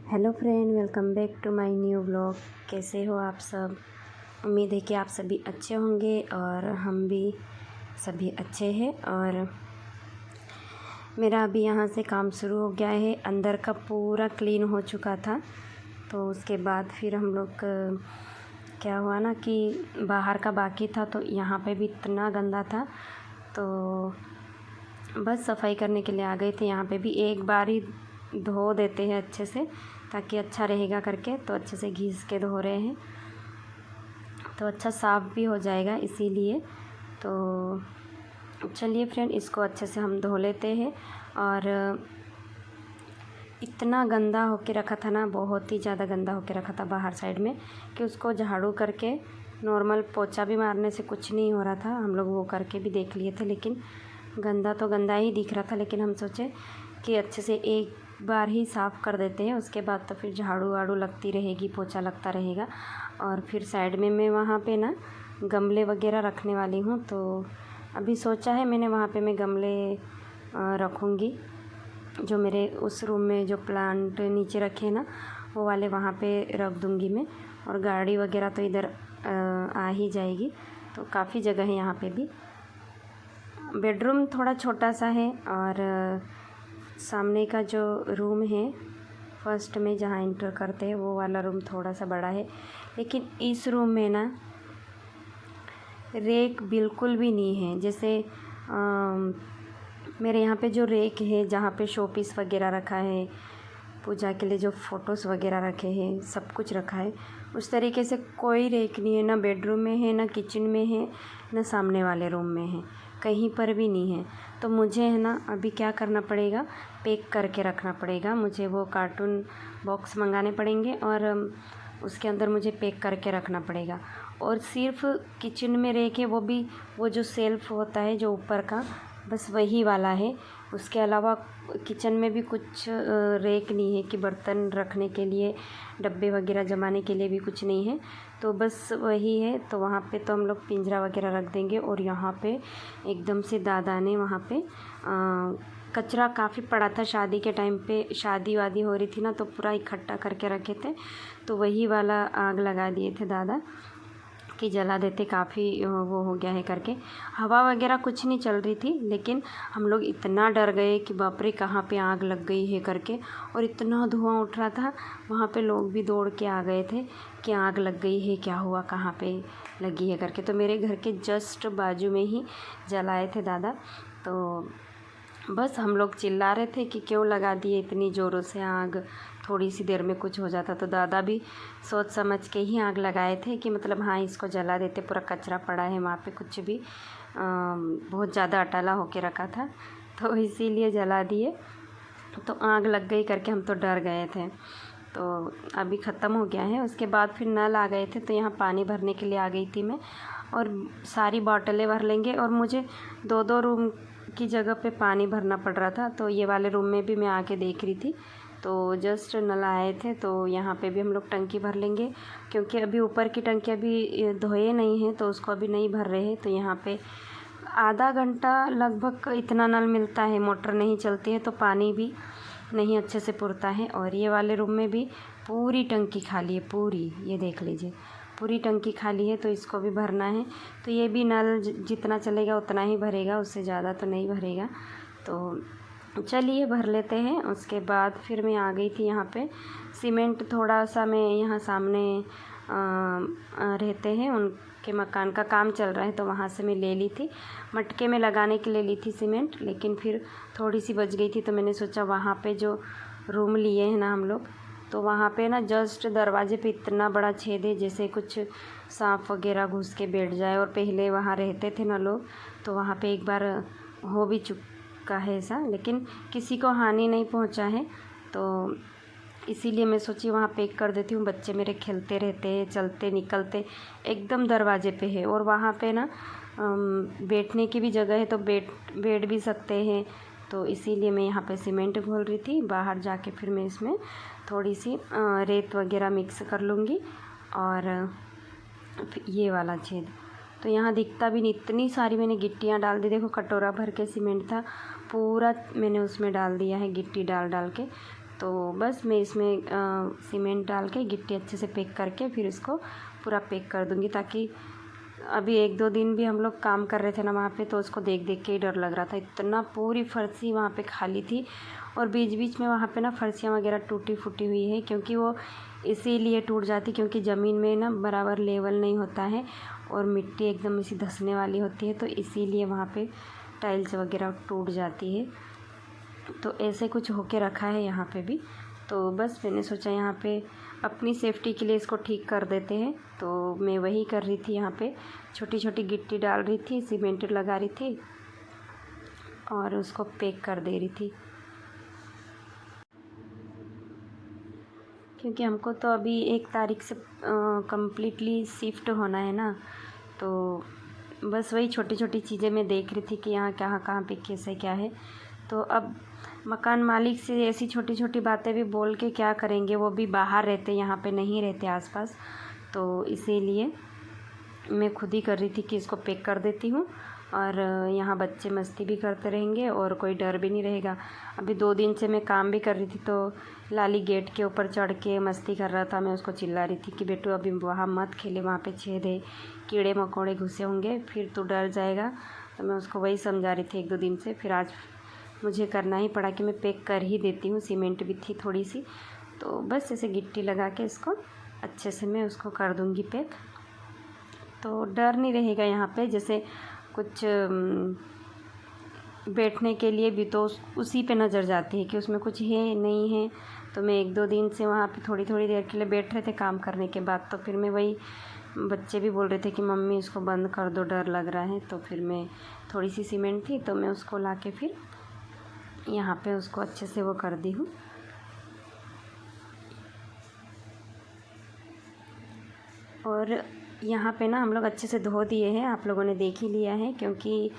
Hello friend, welcome back to my new blog. कैसे हो आप सब? उम्मीद है कि आप सभी अच्छे होंगे और हम भी सभी अच्छे हैं। और मेरा अभी यहाँ से काम शुरू हो गया है। अंदर का पूरा क्लीन हो चुका था, तो उसके बाद फिर हम लोग क्या हुआ ना कि बाहर का बाकी था, तो यहाँ पे भी इतना गंदा था, तो बस सफाई करने के लिए आ गए थे। यहाँ पे भी एक बार ही धो देते हैं अच्छे से, ताकि अच्छा रहेगा करके, तो अच्छे से घिस के धो रहे हैं तो अच्छा साफ़ भी हो जाएगा, इसीलिए। तो चलिए फ्रेंड, इसको अच्छे से हम धो लेते हैं। और इतना गंदा होके रखा था ना, बहुत ही ज़्यादा गंदा होके रखा था बाहर साइड में, कि उसको झाड़ू करके नॉर्मल पोछा भी मारने से कुछ नहीं हो रहा था। हम लोग वो करके भी देख लिए थे, लेकिन गंदा तो गंदा ही दिख रहा था। लेकिन हम सोचे कि अच्छे से एक बार ही साफ़ कर देते हैं, उसके बाद तो फिर झाड़ू वाड़ू लगती रहेगी, पोछा लगता रहेगा। और फिर साइड में मैं वहाँ पे ना गमले वगैरह रखने वाली हूँ, तो अभी सोचा है मैंने वहाँ पे मैं गमले रखूँगी। जो मेरे उस रूम में जो प्लांट नीचे रखे हैं ना, वो वाले वहाँ पे रख दूँगी मैं। और गाड़ी वगैरह तो इधर आ ही जाएगी, तो काफ़ी जगह है यहाँ पे भी। बेडरूम थोड़ा छोटा सा है, और सामने का जो रूम है फर्स्ट में जहाँ इंटर करते हैं, वो वाला रूम थोड़ा सा बड़ा है। लेकिन इस रूम में ना रेक बिल्कुल भी नहीं है। जैसे मेरे यहाँ पे जो रेक है, जहाँ पे शो पीस वगैरह रखा है, पूजा के लिए जो फ़ोटोज़ वगैरह रखे हैं, सब कुछ रखा है, उस तरीके से कोई रेक नहीं है। ना बेडरूम में है, ना किचन में है, ना सामने वाले रूम में है, कहीं पर भी नहीं है। तो मुझे है ना अभी क्या करना पड़ेगा, पैक करके रखना पड़ेगा। मुझे वो कार्टून बॉक्स मंगाने पड़ेंगे और उसके अंदर मुझे पैक करके रखना पड़ेगा। और सिर्फ किचन में रेक है, वो भी वो जो सेल्फ़ होता है जो ऊपर का, बस वही वाला है। उसके अलावा किचन में भी कुछ रेक नहीं है कि बर्तन रखने के लिए, डब्बे वगैरह जमाने के लिए भी कुछ नहीं है, तो बस वही है। तो वहाँ पे तो हम लोग पिंजरा वगैरह रख देंगे। और यहाँ पे एकदम से दादा ने वहाँ पे कचरा काफ़ी पड़ा था, शादी के टाइम पे शादी वादी हो रही थी ना, तो पूरा इकट्ठा करके रखे थे, तो वही वाला आग लगा दिए थे दादा कि जला देते, काफ़ी वो हो गया है करके। हवा वगैरह कुछ नहीं चल रही थी, लेकिन हम लोग इतना डर गए कि बाप रे कहाँ पे आग लग गई है करके। और इतना धुआं उठ रहा था, वहाँ पे लोग भी दौड़ के आ गए थे कि आग लग गई है, क्या हुआ, कहाँ पे लगी है करके। तो मेरे घर के जस्ट बाजू में ही जलाए थे दादा। तो बस हम लोग चिल्ला रहे थे कि क्यों लगा दिए इतनी ज़ोरों से आग, थोड़ी सी देर में कुछ हो जाता। तो दादा भी सोच समझ के ही आग लगाए थे कि मतलब हाँ, इसको जला देते, पूरा कचरा पड़ा है वहाँ पे, कुछ भी बहुत ज़्यादा अटाला होके रखा था, तो इसीलिए जला दिए। तो आग लग गई करके हम तो डर गए थे। तो अभी ख़त्म हो गया है। उसके बाद फिर नल आ गए थे, तो यहाँ पानी भरने के लिए आ गई थी मैं, और सारी बॉटलें भर लेंगे। और मुझे 2-2 रूम की जगह पे पानी भरना पड़ रहा था, तो ये वाले रूम में भी मैं आके देख रही थी, तो जस्ट नल आए थे, तो यहाँ पे भी हम लोग टंकी भर लेंगे। क्योंकि अभी ऊपर की टंकी अभी धोए नहीं हैं, तो उसको अभी नहीं भर रहे हैं। तो यहाँ पे आधा घंटा लगभग इतना नल मिलता है, मोटर नहीं चलती है, तो पानी भी नहीं अच्छे से पुरता है। और ये वाले रूम में भी पूरी टंकी खाली है, पूरी, ये देख लीजिए, पूरी टंकी खाली है, तो इसको भी भरना है। तो ये भी नल जितना चलेगा उतना ही भरेगा, उससे ज़्यादा तो नहीं भरेगा। तो चलिए भर लेते हैं। उसके बाद फिर मैं आ गई थी यहाँ पे। सीमेंट थोड़ा सा मैं यहाँ सामने रहते हैं, उनके मकान का काम चल रहा है, तो वहाँ से मैं ले ली थी, मटके में लगाने के लिए ली थी सीमेंट। लेकिन फिर थोड़ी सी बच गई थी, तो मैंने सोचा वहाँ पे जो रूम लिए हैं ना हम लोग, तो वहाँ पे ना जस्ट दरवाजे पे इतना बड़ा छेद है, जैसे कुछ सांप वगैरह घुस के बैठ जाए। और पहले वहाँ रहते थे ना लोग, तो वहाँ पे एक बार हो भी चुका है ऐसा, लेकिन किसी को हानि नहीं पहुँचा है। तो इसीलिए मैं सोची वहाँ पैक कर देती हूँ। बच्चे मेरे खेलते रहते हैं, चलते निकलते, एकदम दरवाजे पे है। और वहाँ पे ना बैठने की भी जगह है, तो बैठ भी सकते हैं। तो इसीलिए मैं यहाँ पे सीमेंट घोल रही थी। बाहर जाके फिर मैं इसमें थोड़ी सी रेत वगैरह मिक्स कर लूँगी। और ये वाला छेद तो यहाँ दिखता भी नहीं, इतनी सारी मैंने गिट्टियाँ डाल दी। देखो, कटोरा भर के सीमेंट था, पूरा मैंने उसमें डाल दिया है गिट्टी डाल डाल के। तो बस मैं इसमें सीमेंट डाल के गिट्टी अच्छे से पैक करके फिर इसको पूरा पैक कर दूँगी, ताकि अभी 1-2 दिन भी हम लोग काम कर रहे थे ना वहाँ पे, तो उसको देख देख के ही डर लग रहा था। इतना पूरी फर्शी वहाँ पे खाली थी, और बीच बीच में वहाँ पे ना फर्शियाँ वगैरह टूटी फूटी हुई है, क्योंकि वो इसीलिए टूट जाती क्योंकि ज़मीन में ना बराबर लेवल नहीं होता है और मिट्टी एकदम इसी धंसने वाली होती है, तो इसीलिए वहाँ पे टाइल्स वगैरह टूट जाती है। तो ऐसे कुछ होके रखा है यहाँ पे भी। तो बस मैंने सोचा यहाँ पे अपनी सेफ्टी के लिए इसको ठीक कर देते हैं, तो मैं वही कर रही थी। यहाँ पे छोटी छोटी गिट्टी डाल रही थी, सीमेंट लगा रही थी और उसको पैक कर दे रही थी, क्योंकि हमको तो अभी 1 तारीख से कम्प्लीटली शिफ्ट होना है ना। तो बस वही छोटी छोटी चीज़ें मैं देख रही थी कि यहाँ कहाँ पे कैसे क्या है। तो अब मकान मालिक से ऐसी छोटी छोटी बातें भी बोल के क्या करेंगे, वो भी बाहर रहते, यहाँ पे नहीं रहते आसपास, तो इसीलिए मैं खुद ही कर रही थी कि इसको पैक कर देती हूँ, और यहाँ बच्चे मस्ती भी करते रहेंगे और कोई डर भी नहीं रहेगा। अभी 2 दिन से मैं काम भी कर रही थी, तो लाली गेट के ऊपर चढ़ के मस्ती कर रहा था। मैं उसको चिल्ला रही थी कि बेटू अभी वहाँ मत खेले, वहाँ पे छेद है, कीड़े मकोड़े घुसे होंगे, फिर तो डर जाएगा। तो मैं उसको वही समझा रही थी 1-2 दिन से। फिर आज मुझे करना ही पड़ा कि मैं पैक कर ही देती हूँ। सीमेंट भी थी थोड़ी सी, तो बस ऐसे गिट्टी लगा के इसको अच्छे से मैं उसको कर दूँगी पैक, तो डर नहीं रहेगा। यहाँ पे जैसे कुछ बैठने के लिए भी तो उसी पे नज़र जाती है कि उसमें कुछ है नहीं है। तो मैं 1-2 दिन से वहाँ पे थोड़ी थोड़ी देर के लिए बैठ रहे थे काम करने के बाद, तो फिर मैं वही, बच्चे भी बोल रहे थे कि मम्मी इसको बंद कर दो, डर लग रहा है। तो फिर मैं थोड़ी सी सीमेंट थी तो मैं उसको ला के फिर यहाँ पे उसको अच्छे से वो कर दी हूँ। और यहाँ पे ना हम लोग अच्छे से धो दिए हैं, आप लोगों ने देख ही लिया है, क्योंकि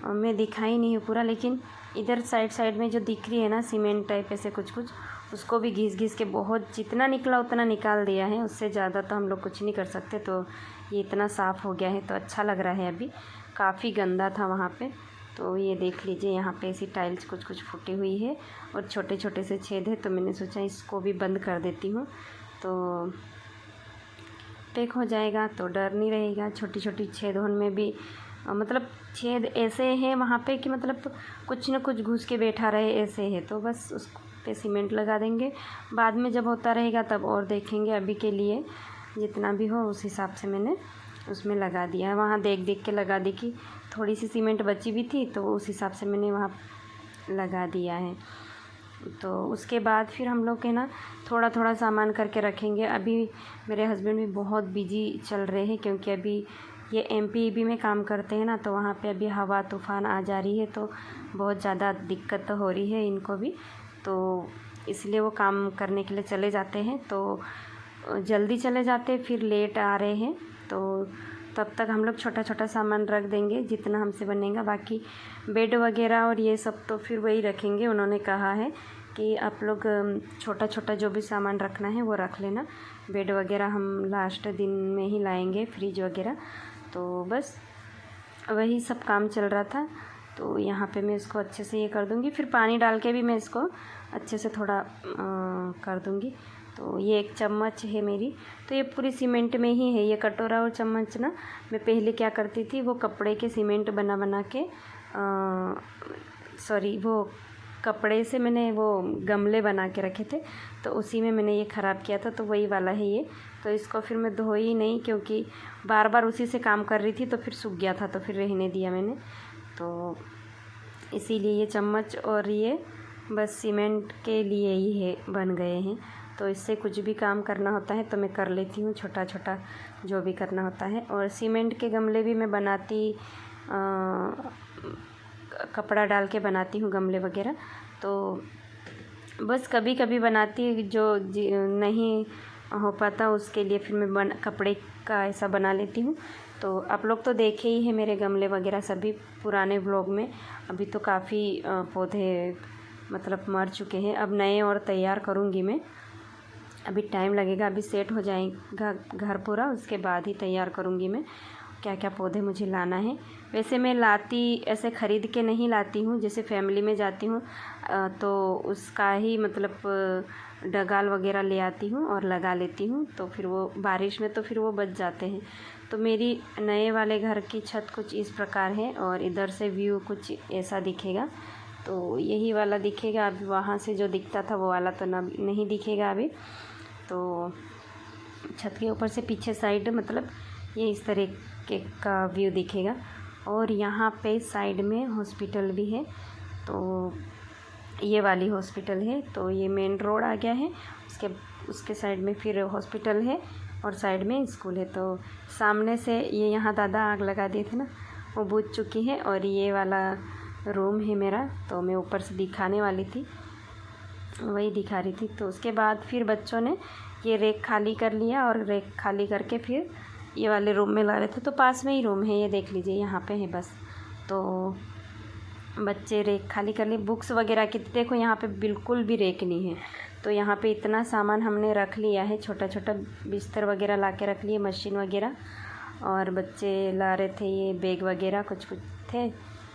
मैं दिखाई नहीं हूँ पूरा, लेकिन इधर साइड में जो दिख रही है ना सीमेंट टाइप ऐसे कुछ कुछ, उसको भी घिस के बहुत जितना निकला उतना निकाल दिया है। उससे ज़्यादा तो हम लोग कुछ नहीं कर सकते। तो ये इतना साफ़ हो गया है तो अच्छा लग रहा है। अभी काफ़ी गंदा था वहाँ पे। तो ये देख लीजिए, यहाँ पे ऐसी टाइल्स कुछ कुछ फूटी हुई है और छोटे छोटे से छेद है, तो मैंने सोचा इसको भी बंद कर देती हूँ, तो पैक हो जाएगा, तो डर नहीं रहेगा। छोटी छोटी छेदों में भी मतलब छेद ऐसे है वहाँ पे कि मतलब कुछ न कुछ घुस के बैठा रहे, ऐसे है। तो बस उस पे सीमेंट लगा देंगे, बाद में जब होता रहेगा तब और देखेंगे। अभी के लिए जितना भी हो उस हिसाब से मैंने उसमें लगा दिया है। वहाँ देख के लगा दी कि थोड़ी सी सीमेंट बची भी थी, तो उस हिसाब से मैंने वहाँ लगा दिया है। तो उसके बाद फिर हम लोग के ना थोड़ा थोड़ा सामान करके रखेंगे। अभी मेरे हस्बैंड भी बहुत बिजी चल रहे हैं, क्योंकि अभी ये एमपीईबी में काम करते हैं ना, तो वहाँ पे अभी हवा तूफ़ान आ जा रही है, तो बहुत ज़्यादा दिक्कत हो रही है इनको भी। तो इसलिए वो काम करने के लिए चले जाते हैं, तो जल्दी चले जाते हैं, फिर लेट आ रहे हैं। तो तब तक हम लोग छोटा छोटा सामान रख देंगे जितना हमसे बनेगा। बाकी बेड वगैरह और ये सब तो फिर वही रखेंगे। उन्होंने कहा है कि आप लोग छोटा छोटा जो भी सामान रखना है वो रख लेना। बेड वगैरह हम लास्ट दिन में ही लाएंगे, फ्रिज वगैरह। तो बस वही सब काम चल रहा था। तो यहाँ पे मैं इसको अच्छे से ये कर दूँगी, फिर पानी डाल के भी मैं इसको अच्छे से थोड़ा कर दूँगी। तो ये 1 चम्मच है मेरी, तो ये पूरी सीमेंट में ही है। ये कटोरा और चम्मच ना मैं पहले क्या करती थी, वो कपड़े के सीमेंट बना के सॉरी वो कपड़े से मैंने वो गमले बना के रखे थे, तो उसी में मैंने ये ख़राब किया था। तो वही वाला है ये। तो इसको फिर मैं धोई नहीं, क्योंकि बार बार उसी से काम कर रही थी, तो फिर सूख गया था, तो फिर रहने दिया मैंने। तो इसीलिए ये चम्मच और ये बस सीमेंट के लिए ही है, बन गए हैं। तो इससे कुछ भी काम करना होता है तो मैं कर लेती हूँ, छोटा छोटा जो भी करना होता है। और सीमेंट के गमले भी मैं बनाती, कपड़ा डाल के बनाती हूँ गमले वगैरह। तो बस कभी कभी बनाती, जो नहीं हो पाता उसके लिए फिर मैं कपड़े का ऐसा बना लेती हूँ। तो आप लोग तो देखे ही है मेरे गमले वगैरह सभी पुराने व्लॉग में। अभी तो काफ़ी पौधे मतलब मर चुके हैं। अब नए और तैयार करूँगी मैं, अभी टाइम लगेगा। अभी सेट हो जाएगा घर पूरा, उसके बाद ही तैयार करूँगी मैं क्या क्या पौधे मुझे लाना है। वैसे मैं लाती ऐसे ख़रीद के नहीं लाती हूँ, जैसे फैमिली में जाती हूँ तो उसका ही मतलब डगाल वगैरह ले आती हूँ और लगा लेती हूँ, तो फिर वो बारिश में तो फिर वो बच जाते हैं। तो मेरी नए वाले घर की छत कुछ इस प्रकार है और इधर से व्यू कुछ ऐसा दिखेगा। तो यही वाला दिखेगा, अभी वहाँ से जो दिखता था वो वाला तो नहीं दिखेगा अभी। तो छत के ऊपर से पीछे साइड मतलब ये इस तरीके का व्यू दिखेगा। और यहाँ पे साइड में हॉस्पिटल भी है, तो ये वाली हॉस्पिटल है। तो ये मेन रोड आ गया है, उसके साइड में फिर हॉस्पिटल है और साइड में स्कूल है। तो सामने से ये यहाँ दादा आग लगा दिए थे ना, वो बुझ चुकी है। और ये वाला रूम है मेरा, तो मैं ऊपर से दिखाने वाली थी, वही दिखा रही थी। तो उसके बाद फिर बच्चों ने ये रैक खाली कर लिया और रैक खाली करके फिर ये वाले रूम में ला रहे थे। तो पास में ही रूम है, ये देख लीजिए, यहाँ पे है बस। तो बच्चे रैक खाली कर लिए, बुक्स वगैरह की देखो यहाँ पे बिल्कुल भी रैक नहीं है। तो यहाँ पे इतना सामान हमने रख लिया है, छोटा छोटा बिस्तर वगैरह ला के रख लिए, मशीन वगैरह। और बच्चे ला रहे थे ये बैग वगैरह, कुछ कुछ थे,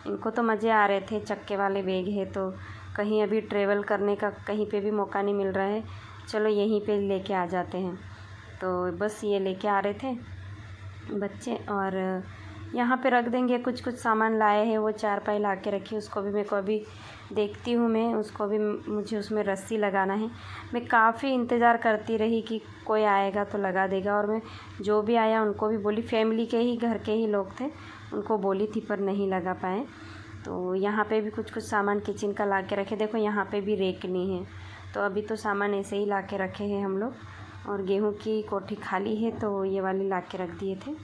इनको तो मज़े आ रहे थे। चक्के वाले बैग है, तो कहीं अभी ट्रेवल करने का कहीं पे भी मौका नहीं मिल रहा है, चलो यहीं पे लेके आ जाते हैं। तो बस ये लेके आ रहे थे बच्चे। और यहाँ पे रख देंगे, कुछ कुछ सामान लाए हैं, वो चारपाई ला के रखी, उसको भी मेरे को अभी देखती हूँ मैं, उसको भी मुझे उसमें रस्सी लगाना है। मैं काफ़ी इंतज़ार करती रही कि कोई आएगा तो लगा देगा, और मैं जो भी आया उनको भी बोली, फैमिली के ही घर के ही लोग थे, उनको बोली थी पर नहीं लगा पाए। तो यहाँ पे भी कुछ कुछ सामान किचन का ला के रखे, देखो यहाँ पे भी रैक नहीं है। तो अभी तो सामान ऐसे ही ला के रखे हैं हम लोग। और गेहूँ की कोठी खाली है, तो ये वाली ला के रख दिए थे।